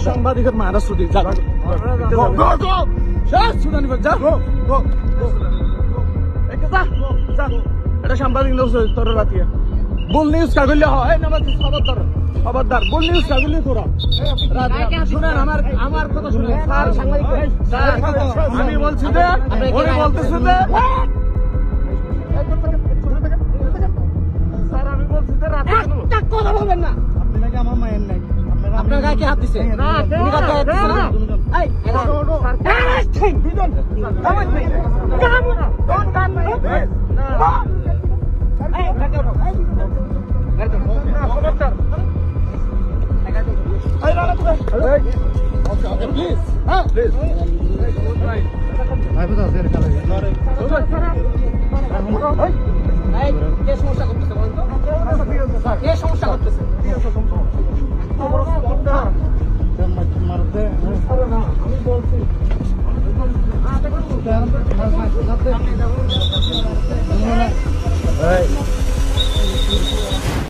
সাংবাদিকের মারা ছুটি এটা সাংবাদিক তোর রাতিয়া বল নিউজ কাগলে হয় না খবরদার খবরদার বল নিউজ কাগলে তোরা শুনেন আমার কথা শুনেন স্যার সাংবাদিক স্যার আমি বলছি যে উনি বলতেছে যে স্যার আমি বলছি যে একটা কথা বলবেন না আপনি নাকি আমার মায়ের নাই আপনার গায়ে কি হাত দিছে না উনি গায়ে হাত দিছে না এই স্যার দুজন আমার নেই কাম ডোন্ট কাম না এই টাকা দাও খবরদার এই রানা তুমি ওকে প্লিজ হ্যাঁ প্লিজ ভাই বড় আছে কালে এই কে সমস্যা করতেছে বলেন তো কে সমস্যা করতেছে মারতে না আমি বলছি এই